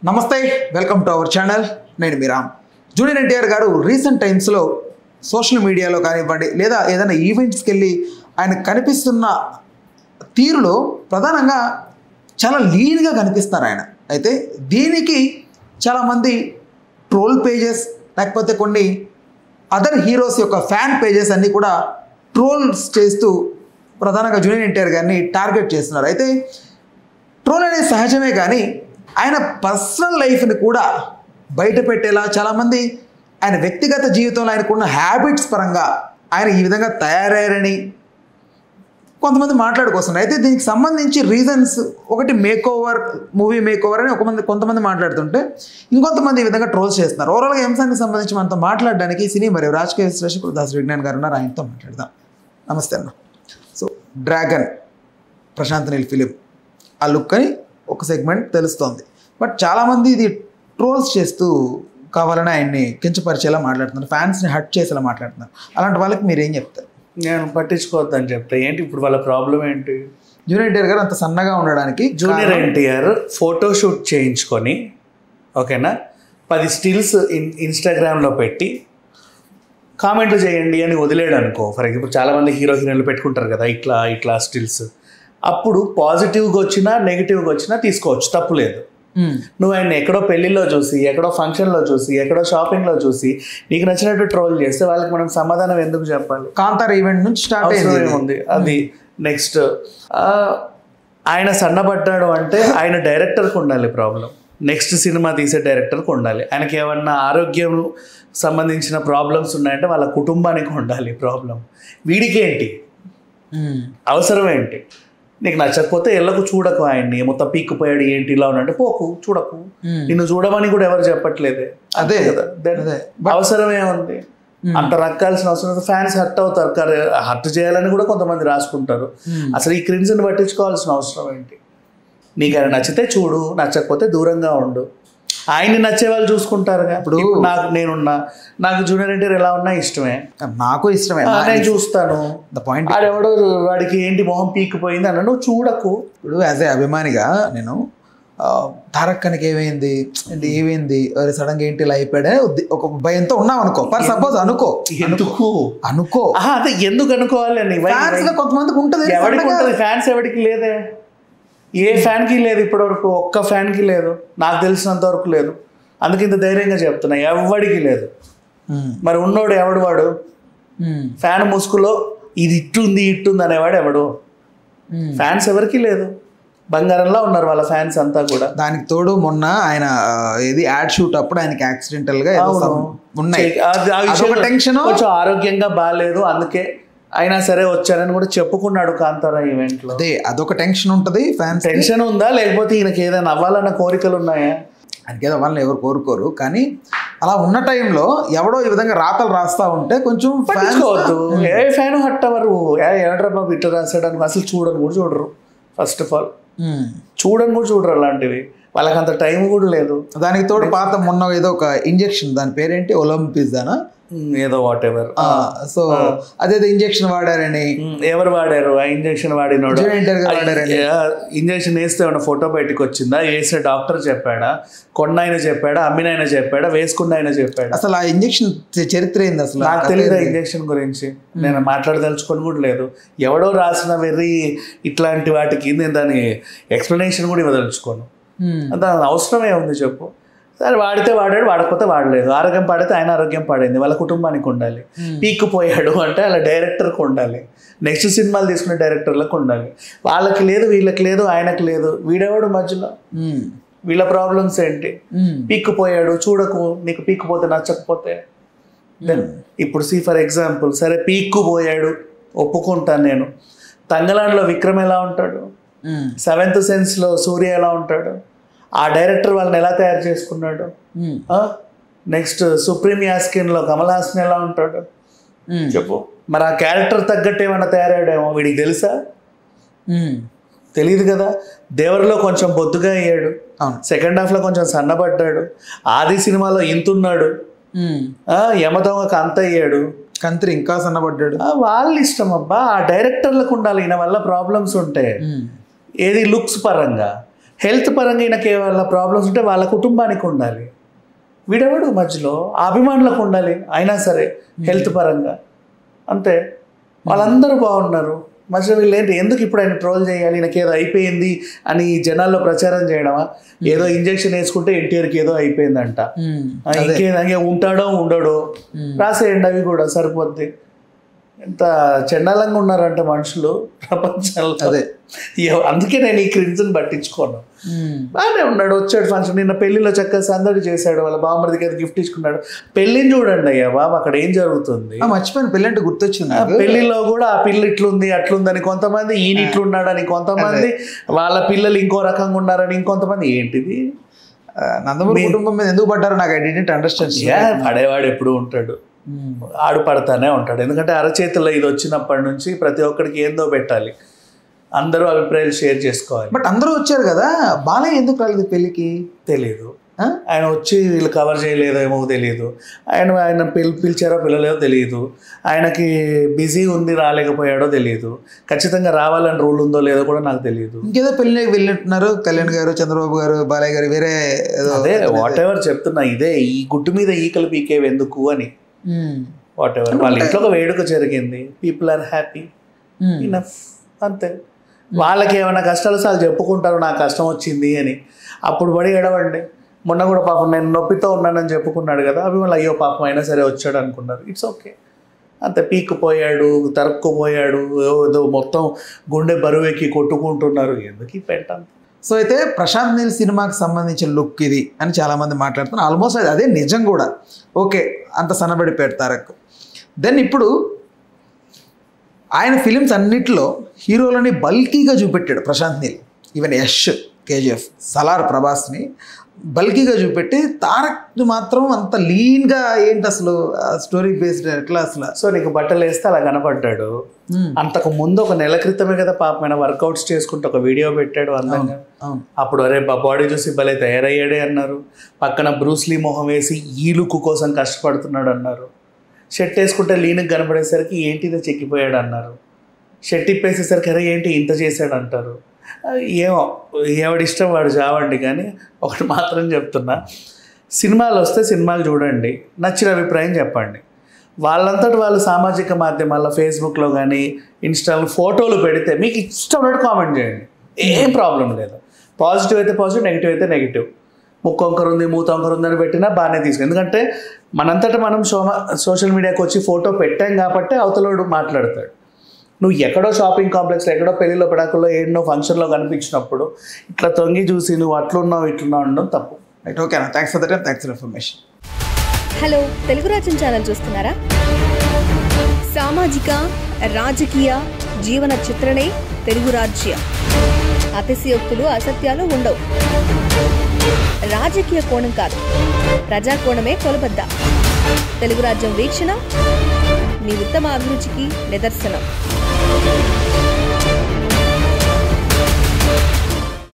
నమస్తే, welcome to our channel. నేను మీ Ram. Junior NTR గారు రీసెంట్ టైమ్స్లో సోషల్ మీడియాలో కానివ్వండి లేదా ఏదైనా ఈవెంట్స్కి వెళ్ళి ఆయన కనిపిస్తున్న తీరులో ప్రధానంగా చాలా లీన్గా కనిపిస్తారు ఆయన. అయితే దీనికి చాలామంది ట్రోల్ పేజెస్ లేకపోతే కొన్ని అదర్ హీరోస్ యొక్క ఫ్యాన్ పేజెస్ అన్నీ కూడా ట్రోల్స్ చేస్తూ ప్రధానంగా జూనియర్ ఎన్టీఆర్ గారిని టార్గెట్ చేస్తున్నారు. అయితే ట్రోల్ అనేది సహజమే, కానీ ఆయన పర్సనల్ లైఫ్ని కూడా బయట పెట్టేలా చాలామంది ఆయన వ్యక్తిగత జీవితంలో ఆయనకున్న హ్యాబిట్స్ పరంగా ఆయన ఈ విధంగా తయారయ్యారని కొంతమంది మాట్లాడుకొస్తున్నారు. అయితే దీనికి సంబంధించి రీజన్స్ ఒకటి మూవీ మేకోవర్ అని కొంతమంది మాట్లాడుతుంటే ఇంకొంతమంది ఈ విధంగా ట్రోల్స్ చేస్తున్నారు. ఓవరాల్గా అంశానికి సంబంధించి మనతో మాట్లాడడానికి సినీ మరియు రాజకీయ విశ్లేషకుడు దాస్ విజ్ఞాన్ గారు ఉన్నారు. ఆయనతో మాట్లాడదాం. నమస్తే అన్న. So Dragon Prashanth Neel film ఆ లుక్ అని ఒక సెగ్మెంట్ తెలుస్తోంది. బట్ చాలామంది ఇది ట్రోల్స్ చేస్తూ కావాలని ఆయన్ని కించపరిచేలా మాట్లాడుతున్నారు, ఫ్యాన్స్ని హర్ట్ చేసేలా మాట్లాడుతున్నారు. అలాంటి వాళ్ళకి మీరు ఏం చెప్తారు? నేను పట్టించుకోవద్దని చెప్తా. ఏంటి ఇప్పుడు వాళ్ళ ప్రాబ్లం ఏంటి? జూనియర్ ఎన్టీఆర్ గారు అంత సన్నగా ఉండడానికి జూనియర్ ఎన్టీఆర్ ఫోటోషూట్ చేయించుకొని ఓకేనా 10 స్టిల్స్ ఇన్స్టాగ్రామ్లో పెట్టి కామెంట్లు చేయండి అని వదిలేడు అనుకో. ఫర్ ఎగ్జాంపుల్ చాలామంది హీరోయిన్లు పెట్టుకుంటారు కదా ఇట్లా స్టిల్స్. అప్పుడు పాజిటివ్గా వచ్చినా నెగిటివ్గా వచ్చినా తీసుకోవచ్చు, తప్పు లేదు. నువ్వు ఆయన ఎక్కడో పెళ్లిలో చూసి, ఎక్కడో ఫంక్షన్లో చూసి, ఎక్కడో షాపింగ్లో చూసి నీకు నచ్చినట్టు ట్రోల్ చేస్తే వాళ్ళకి మనం సమాధానం ఎందుకు చెప్పాలి? కాంతార ఈవెంట్ నుంచి స్టార్ట్ అయింది అది. నెక్స్ట్ ఆయన సన్నబడ్డాడు అంటే ఆయన డైరెక్టర్కి ఉండాలి ప్రాబ్లం, నెక్స్ట్ సినిమా తీసే డైరెక్టర్కి ఉండాలి. ఆయనకి ఏమన్నా ఆరోగ్యం సంబంధించిన ప్రాబ్లమ్స్ ఉన్నాయంటే వాళ్ళ కుటుంబానికి ఉండాలి ప్రాబ్లం. వీడికేంటి అవసరం ఏంటి? నీకు నచ్చకపోతే ఎల్లకు చూడకు, ఆయన్ని మొత్తం పీక్కుపోయాడు ఏంటి ఇలా ఉన్నట్టు పోకు, చూడకు. నిన్ను చూడమని కూడా ఎవరు చెప్పట్లేదే. అదే కదా, అవసరం ఏముంది? అంత రక్కాల్సిన అవసరం. ఫ్యాన్స్ హర్ట్ అవుతారు, హర్ట్ చేయాలని కూడా కొంతమంది రాసుకుంటారు. అసలు ఈ క్రిన్స్ని పట్టించుకోవాల్సిన అవసరం ఏంటి? నీకు ఆయన నచ్చితే చూడు, నచ్చకపోతే దూరంగా ఉండు. ఆయన్ని నచ్చే వాళ్ళు చూసుకుంటారుగా. ఇప్పుడు నాకు జూనియర్ ఎన్టీఆర్ ఎలా ఉన్నా ఇష్టమే, నాకు ఇష్టమే, నేను చూస్తాను. పాయింట్ ఆడెవడో వాడికి ఏంటి మొహం పీకిపోయింది అన్న నువ్వు చూడకు. ఇప్పుడు యాజ్ ఏ అభిమానిగా నేను తారక్కనికి ఏమైంది సడన్గా ఏంటి ఇలా అయిపోయాడే ఒక భయంతో ఉన్నాం అనుకో. ఫర్ సపోజ్ అనుకో అదే ఎందుకు అనుకోవాలి అని కొంతమందికి ఉంటుంది. ఎవరికి ఉంటుంది? ఫ్యాన్స్ ఎవరికి లేదే, ఏ ఫ్యాన్కి లేదు ఇప్పటివరకు, ఒక్క ఫ్యాన్కి లేదు, నాకు తెలిసినంత వరకు లేదు. అందుకే ఇంత ధైర్యంగా చెప్తున్నా, ఎవడికి లేదు. మరి ఉన్నోడు ఎవడు? వాడు ఫ్యాన్ ముసుగులో ఇది ఇట్టుంది అనేవాడు ఎవడు? ఫ్యాన్స్ ఎవరికి లేదు, బంగారంలా ఉన్నారు వాళ్ళ ఫ్యాన్స్ అంతా కూడా. దానికి తోడు మొన్న ఆయన ఏది యాడ్ షూట్ అప్పుడు ఆయనకి యాక్సిడెంటల్ గా ఉన్నాయి, టెన్షన్, కొంచెం ఆరోగ్యంగా బాగాలేదు, అందుకే అయినా సరే వచ్చారని కూడా చెప్పుకున్నాడు కాంతారా ఈవెంట్ లో. అదే అదొక టెన్షన్ ఉంటుంది. ఫ్యాన్స్ టెన్షన్ ఉందా, లేకపోతే ఈయనకి ఏదైనా అవ్వాలన్న కోరికలు ఉన్నాయా? ఆయనకి ఏదో అవ్వాలని ఎవరు కోరుకోరు, కానీ అలా ఉన్న టైంలో ఎవడో ఈ విధంగా రాతలు రాస్తా ఉంటే కొంచెం పట్టించుకోవద్దు. ఏ ఫ్యాన్ హట్ అవ్వరు. ఏమంటారు బాబు ఇట్లా రాసాడని అసలు చూడని కూడా చూడరు. ఫస్ట్ ఆఫ్ ఆల్ చూడని కూడా చూడరు అలాంటివి. వాళ్ళకి అంత టైం కూడా లేదు. దానికి తోడు పాత మొన్న ఏదో ఒక ఇంజెక్షన్, దాని పేరేంటి ఒలింపిక్స్ ఏదో వాట్ ఎవర్. సో అదేదో ఇంజెక్షన్ వాడారని. ఎవరు వాడారు? ఆ ఇంజెక్షన్ వాడినోడు ఇంజెక్షన్ వేస్తే ఉన్న ఫోటో బయటకు వచ్చిందా? వేసిన డాక్టర్ చెప్పాడా? కొన్నాయన చెప్పాడా? అమ్మినాయన చెప్పాడా? వేసుకున్న ఆయన చెప్పాడా? అసలు ఆ ఇంజెక్షన్ చరిత్ర ఏంది అసలు నాకు తెలియదు. ఇంజెక్షన్ గురించి నేను మాట్లాడదలుచుకొని కూడా లేదు. ఎవడో రాసిన వెర్రి ఇట్లాంటి వాటికి నేను దాని ఎక్స్ప్లెనేషన్ కూడా ఇవ్వదలుచుకోను. దాని అవసరమే ఉంది చెప్పు. సరే వాడితే వాడాడు, వాడకపోతే వాడలేదు. ఆరోగ్యం పాడితే ఆయన ఆరోగ్యం పాడైంది, వాళ్ళ కుటుంబానికి ఉండాలి. పీక్కుపోయాడు అంటే వాళ్ళ డైరెక్టర్కి ఉండాలి, నెక్స్ట్ సినిమాలు తీసుకునే డైరెక్టర్లకు ఉండాలి. వాళ్ళకి లేదు, వీళ్ళకి లేదు, ఆయనకు లేదు. వీడేవాడు మధ్యలో? వీళ్ళ ప్రాబ్లమ్స్ ఏంటి? పీక్కుపోయాడు చూడకు, నీకు పీక్కుపోతే నచ్చకపోతే. ఇప్పుడు ఫర్ ఎగ్జాంపుల్ సరే పీక్కుపోయాడు ఒప్పుకుంటాను నేను. తంగలాండ్లో విక్రమ్ ఎలా ఉంటాడు? సెవెంత్ సెన్స్లో సూర్య ఎలా ఉంటాడు? ఆ డైరెక్టర్ వాళ్ళని ఎలా తయారు చేసుకున్నాడు? నెక్స్ట్ సుప్రీం యాస్కిన్లో కమల్ హాసన్ ఎలా ఉంటాడు చెప్పు. మరి ఆ క్యారెక్టర్ తగ్గట్టు ఏమైనా తయారయ్యాడేమో వీడికి తెలుసా? తెలియదు కదా. దేవరలో కొంచెం బొద్దుగా అయ్యాడు, సెకండ్ హాఫ్లో కొంచెం సన్నబడ్డాడు, ఆది సినిమాలో ఇంతున్నాడు, యమదొంగకు అంత అయ్యాడు, కంత్రి ఇంకా సన్నబడ్డాడు. వాళ్ళ ఇష్టం అబ్బా. ఆ డైరెక్టర్లకు ఉండాలి ఈయన వల్ల ప్రాబ్లమ్స్ ఉంటే. ఏది లుక్స్ పరంగా హెల్త్ పరంగా ఈయనకి వాళ్ళ ప్రాబ్లమ్స్ ఉంటే వాళ్ళ కుటుంబానికి ఉండాలి, వీడెవడు మధ్యలో అభిమానులకు ఉండాలి అయినా సరే హెల్త్ పరంగా అంతే. వాళ్ళందరూ బాగున్నారు, మధ్యలో వీళ్ళు ఏంటి ఎందుకు ఇప్పుడు ఆయన ట్రోల్ చేయాలి, నాకు ఏదో అయిపోయింది అని జనాల్లో ప్రచారం చేయడమా? ఏదో ఇంజెక్షన్ వేసుకుంటే ఎన్టీఆర్కి ఏదో అయిపోయిందంట, ఇంకేదో ఉంటాడో ఉండడో రాసేయండి, అవి కూడా సరిపోద్ది. ఎంత చండాలంగా ఉన్నారంటే మనుషులు ప్రపంచంలో. అదే అందుకే నేను ఈ క్రిన్స్ని పట్టించుకోను. బాగానే ఉన్నాడు, వచ్చాడు ఫంక్షన్, నిన్న పెళ్లిలో చక్కగా సందడి చేశాడు, వాళ్ళ బామ్మడికి అది గిఫ్ట్ ఇచ్చుకున్నాడు. పెళ్ళిని చూడండి అయ్యా బాబు, అక్కడ ఏం జరుగుతుంది? మర్చిపోయిన పెళ్ళి అంటే గుర్తొచ్చింది. పెళ్లిలో కూడా ఆ పిల్ల ఇట్లుంది అట్లుందని కొంతమంది, ఈయన ఇట్లున్నాడని కొంతమంది, వాళ్ళ పిల్లలు ఇంకో రకంగా ఉన్నారని ఇంకొంతమంది. ఏంటిది? నందమూరి కుటుంబం మీద ఎందుకు పడ్డారో నాకు ఐ డిడ్ంట్ అండర్స్టాండ్. పడేవాడు ఎప్పుడు ఉంటాడు, ఆడు పడతానే ఉంటాడు. ఎందుకంటే అరచేతుల్లో ఇది వచ్చినప్పటి నుంచి ప్రతి ఒక్కడికి ఏందో పెట్టాలి, అందరూ అభిప్రాయాలు షేర్ చేసుకోవాలి. బట్ అందరూ వచ్చారు కదా, బాలయ్య ఎందుకు రాలేదు పెళ్ళికి? తెలియదు, ఆయన వచ్చి వీళ్ళు కవర్ చేయలేదేమో తెలియదు, ఆయన పిలిచారో పిల్లలేదో తెలియదు, ఆయనకి బిజీ ఉంది రాలేకపోయాడో తెలియదు, ఖచ్చితంగా రావాలని రూల్ ఉందో లేదో కూడా నాకు తెలియదు. ఇంకేదో పెళ్ళికి వెళ్ళినట్టున్నారు కళ్యాణ్ గారు, చంద్రబాబు గారు, బాలయ్య గారు, వేరే అదే వాట్ ఎవర్ చెప్తున్నా, ఇదే ఈ గుట్టు మీద ఈకలు పీకేవి ఎందుకు అని. వాట్ ఎవర్, వాళ్ళ ఇంట్లో ఒక వేడుక జరిగింది, పీపుల్ ఆర్ హ్యాపీ, ఇనఫ్ అంతే. వాళ్ళకి ఏమైనా కష్టాలు సార్లు చెప్పుకుంటారు, నాకు కష్టం వచ్చింది అని, అప్పుడు పడి ఎడవండి. మొన్న కూడా పాపం నేను నొప్పితో ఉన్నానని చెప్పుకున్నాడు కదా, అవి వాళ్ళు అయ్యో పాపం అయినా సరే వచ్చాడు అనుకున్నారు. ఇట్స్ ఓకే, అంతే. పీక్కుపోయాడు, తరుక్కుపోయాడు, ఏదో మొత్తం గుండె బరువెక్కి కొట్టుకుంటున్నారు, ఎందుకు ఈ పెట్ట. సో అయితే ప్రశాంత్ నీల్ సినిమాకి సంబంధించిన లుక్ ఇది అని చాలామంది మాట్లాడుతున్నారు. ఆల్మోస్ట్ అదే నిజం కూడా. ఓకే, అంత సన్నబడి పెడతారకు. దెన్ ఇప్పుడు ఆయన ఫిలిమ్స్ అన్నిటిలో హీరోలని బల్కీగా చూపెట్టాడు ప్రశాంత్ నీల్. ఈవెన్ యష్, కేజీఎఫ్, సలార్, ప్రభాస్ని బల్కీగా చూపెట్టి తారక్ మాత్రం అంత లీన్గా ఏంటి అసలు స్టోరీ బేస్డ్ ఎట్లా అసలు. సో నీకు బట్టలు వేస్తే అలా కనపడ్డాడు. అంతకు ముందు ఒక నెల క్రితమే కదా పాపమైన వర్కౌట్స్ చేసుకుంటూ ఒక వీడియో పెట్టాడు అందంగా. అప్పుడు అరే బాడీ చూసి భలే తయారయ్యాడే అన్నారు. పక్కన బ్రూస్లీ మొహం వేసి ఈ లుక్ కోసం కష్టపడుతున్నాడు అన్నారు. షర్ట్ వేసుకుంటే లీన్కి కనపడేసరికి ఏంటి ఇదో చెక్కిపోయాడు అన్నారు. షర్ట్ ఇప్పేసేసరికి అరే ఏంటి ఇంత చేశాడు అంటారు. ఏమో ఎవడిష్టం వాడు చావండి. కానీ ఒకటి మాత్రం చెప్తున్నా, సినిమాలు వస్తే సినిమాలు చూడండి, నచ్చిన అభిప్రాయం చెప్పండి. వాళ్ళంతటి వాళ్ళు సామాజిక మాధ్యమాల్లో ఫేస్బుక్లో కానీ ఇన్స్టాలో ఫోటోలు పెడితే మీకు ఇష్టమైనట్టు కామెంట్ చేయండి, ఏం ప్రాబ్లం లేదు. పాజిటివ్ అయితే పాజిటివ్, నెగిటివ్ అయితే నెగిటివ్. ముక్కొంకరు ఉంది మూతొంకరు ఉందని పెట్టినా బాగానే తీసుకు. ఎందుకంటే మనంతటా మనం సోషల్ మీడియాకి వచ్చి ఫోటో పెట్టాం కాబట్టి అవతలోడు మాట్లాడతాడు. నువ్వు ఎక్కడో షాపింగ్ కాంప్లెక్స్లో, ఎక్కడో పెళ్ళిలో పడాకుల్లో, ఏడనో ఫంక్షన్లో కనిపించినప్పుడు ఇట్లా తొంగి చూసి నువ్వు అట్లున్నావు ఇట్లున్నావు అనడం తప్పు. రైట్, ఓకేనా? Thanks for the time, thanks for information. Hello, Telugu రాజ్యం ఛానల్ చూస్తున్నారా? సామాజిక, రాజకీయ, జీవన చిత్రణే తెలుగు రాజ్యం. అతిశయోక్తులు, అసత్యాలు ఉండవు. రాజకీయ కోణం కాదు, ప్రజా కోణమే కొలబద్ద. తెలుగు రాజ్యం వీక్షణ మీ ఉత్తమ అభిరుచికి నిదర్శనం.